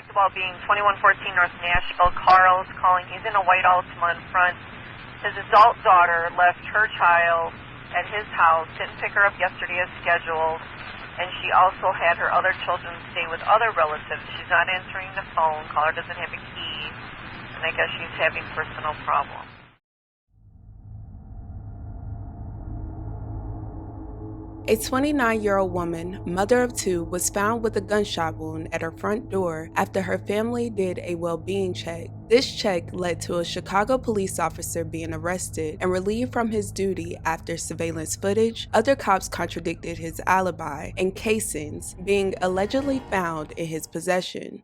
Protect the Wellbeing, 2114 North Nashville. Carl's calling. He's in a white Altima in front. His adult daughter left her child at his house, didn't pick her up yesterday as scheduled, and she also had her other children stay with other relatives. She's not answering the phone. Caller doesn't have a key, and I guess she's having personal problems. A 29-year-old woman, mother of two, was found with a gunshot wound at her front door after her family did a well-being check. This check led to a Chicago police officer being arrested and relieved from his duty after surveillance footage, other cops contradicted his alibi, and casings being allegedly found in his possession.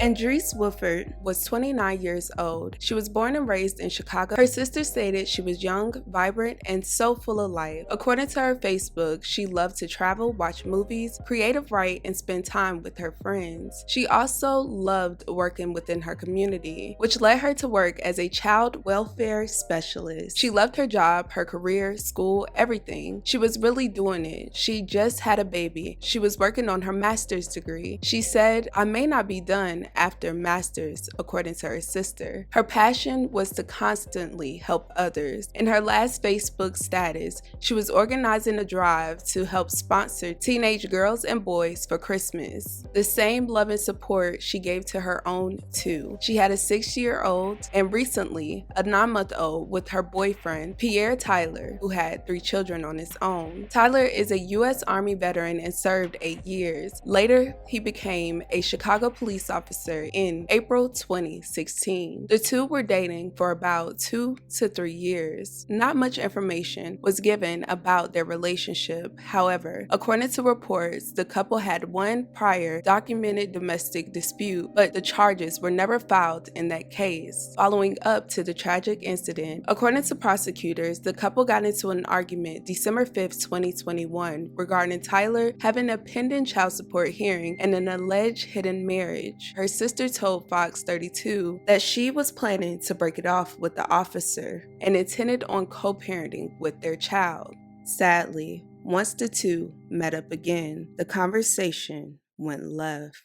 Andreese Woodford was 29 years old. She was born and raised in Chicago. Her sister stated she was young, vibrant, and so full of life. According to her Facebook, she loved to travel, watch movies, creative write, and spend time with her friends. She also loved working within her community, which led her to work as a child welfare specialist. She loved her job, her career, school, everything. She was really doing it. She just had a baby. She was working on her master's degree. She said, "I may not be done after master's," according to her sister. Her passion was to constantly help others. In her last Facebook status, she was organizing a drive to help sponsor teenage girls and boys for Christmas. The same love and support she gave to her own two. She had a 6-year-old and recently a 9-month-old with her boyfriend, Pierre Tyler, who had 3 children on his own. Tyler is a U.S. Army veteran and served 8 years. Later, he became a Chicago police officer in April 2016. The two were dating for about 2 to 3 years. Not much information was given about their relationship. However, according to reports, the couple had one prior documented domestic dispute, but the charges were never filed in that case. Following up to the tragic incident, according to prosecutors, the couple got into an argument December 5, 2021, regarding Tyler having a pending child support hearing and an alleged hidden marriage. Her sister told Fox 32 that she was planning to break it off with the officer and intended on co-parenting with their child. Sadly, once the two met up again, the conversation went left.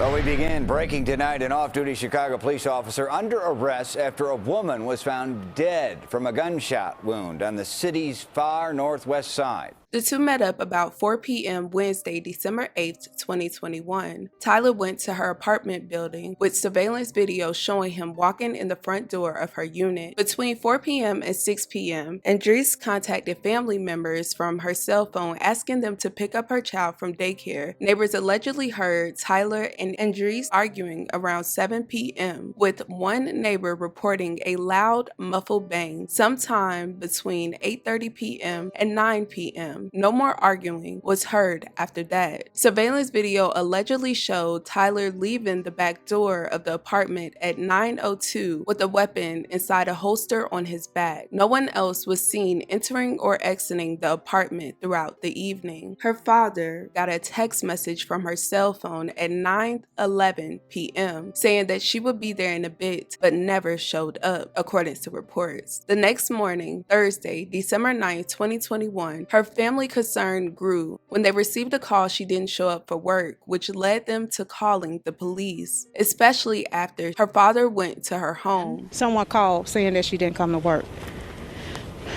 Well, we begin breaking tonight. An off-duty Chicago police officer under arrest after a woman was found dead from a gunshot wound on the city's far northwest side. The two met up about 4 p.m. Wednesday, December 8, 2021. Tyler went to her apartment building with surveillance video showing him walking in the front door of her unit. Between 4 p.m. and 6 p.m., Andreese contacted family members from her cell phone asking them to pick up her child from daycare. Neighbors allegedly heard Tyler and Andreese arguing around 7 p.m., with one neighbor reporting a loud, muffled bang sometime between 8:30 p.m. and 9 p.m. No more arguing was heard after that. Surveillance video allegedly showed Tyler leaving the back door of the apartment at 9:02 with a weapon inside a holster on his back. No one else was seen entering or exiting the apartment throughout the evening. Her father got a text message from her cell phone at 9:11 p.m. saying that she would be there in a bit, but never showed up, according to reports. The next morning, Thursday, December 9, 2021, her family concern grew when they received a call she didn't show up for work, which led them to calling the police, especially after her father went to her home. Someone called saying that she didn't come to work.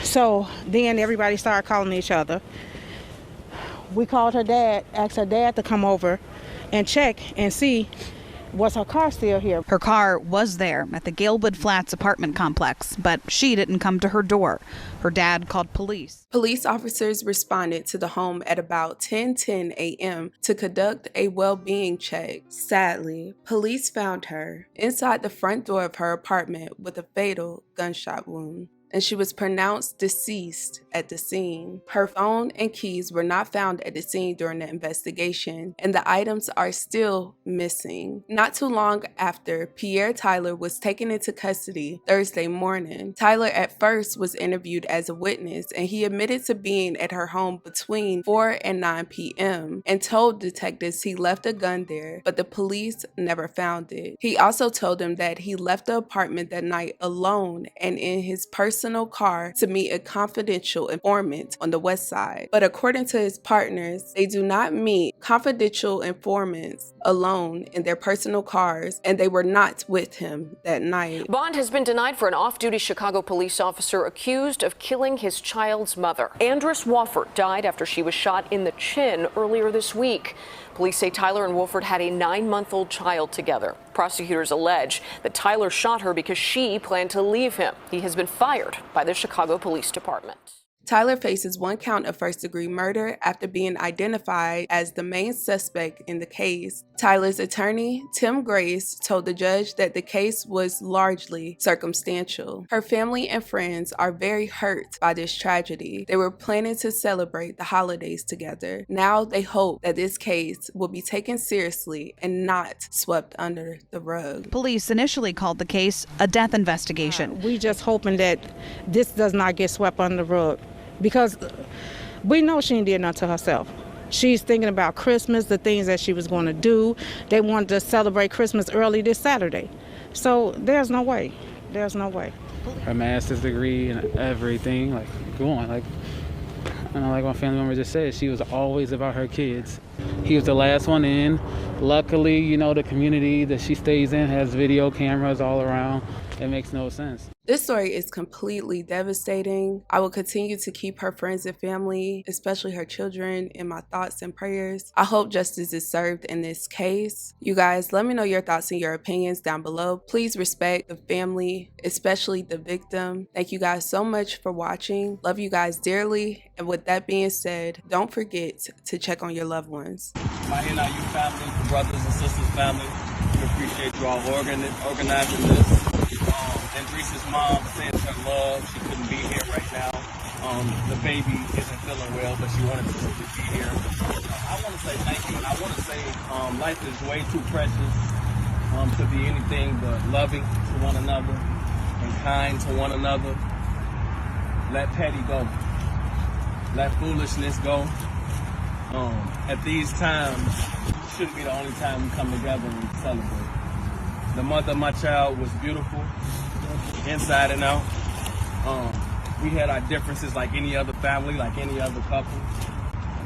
So then everybody started calling each other. We called her dad, asked her dad to come over and check and see, was her car still here? Her car was there at the Galewood Flats apartment complex, but she didn't come to her door. Her dad called police. Police officers responded to the home at about 10:10 a.m. to conduct a well-being check. Sadly, police found her inside the front door of her apartment with a fatal gunshot wound. and she was pronounced deceased at the scene. Her phone and keys were not found at the scene during the investigation, and the items are still missing. Not too long after, Pierre Tyler was taken into custody Thursday morning. Tyler at first was interviewed as a witness, and he admitted to being at her home between 4 and 9 p.m. and told detectives he left a gun there, but the police never found it. He also told them that he left the apartment that night alone and in his personal car to meet a confidential informant on the west side. But according to his partners, they do not meet confidential informants alone in their personal cars, and they were not with him that night. Bond has been denied for an off-duty Chicago police officer accused of killing his child's mother. Andress Wofford died after she was shot in the chin earlier this week. Police say Tyler and Wofford had a 9-month-old child together. Prosecutors allege that Tyler shot her because she planned to leave him. He has been fired by the Chicago Police Department. Tyler faces 1 count of first-degree murder after being identified as the main suspect in the case. Tyler's attorney, Tim Grace, told the judge that the case was largely circumstantial. Her family and friends are very hurt by this tragedy. They were planning to celebrate the holidays together. Now they hope that this case will be taken seriously and not swept under the rug. Police initially called the case a death investigation. We just hoping that this does not get swept under the rug, because we know she didn't do nothing to herself. She's thinking about Christmas, the things that she was going to do. They wanted to celebrate Christmas early this Saturday. So there's no way. There's no way. Her master's degree and everything, like, going, like, you know, like my family member just said, she was always about her kids. He was the last one in. Luckily, you know, the community that she stays in has video cameras all around. It makes no sense. This story is completely devastating. I will continue to keep her friends and family, especially her children, in my thoughts and prayers. I hope justice is served in this case. You guys, let me know your thoughts and your opinions down below. Please respect the family, especially the victim. Thank you guys so much for watching. Love you guys dearly. And with that being said, don't forget to check on your loved ones. My NIU family, brothers and sisters family, we appreciate you all organizing this. Andress's mom sends her love. She couldn't be here right now. The baby isn't feeling well, but she wanted to be here. I want to say thank you, and I want to say life is way too precious to be anything but loving to one another and kind to one another. Let petty go. Let foolishness go. At these times, shouldn't be the only time we come together and celebrate. The mother of my child was beautiful, inside and out. We had our differences like any other family, like any other couple,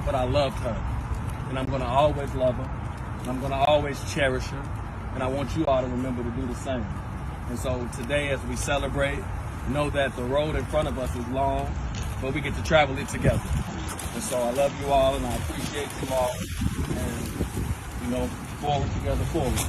but I loved her, and I'm gonna always love her, and I'm gonna always cherish her, and I want you all to remember to do the same. And so today, as we celebrate, know that the road in front of us is long, but we get to travel it together. And so I love you all, and I appreciate you all, and, you know, forward together, forward.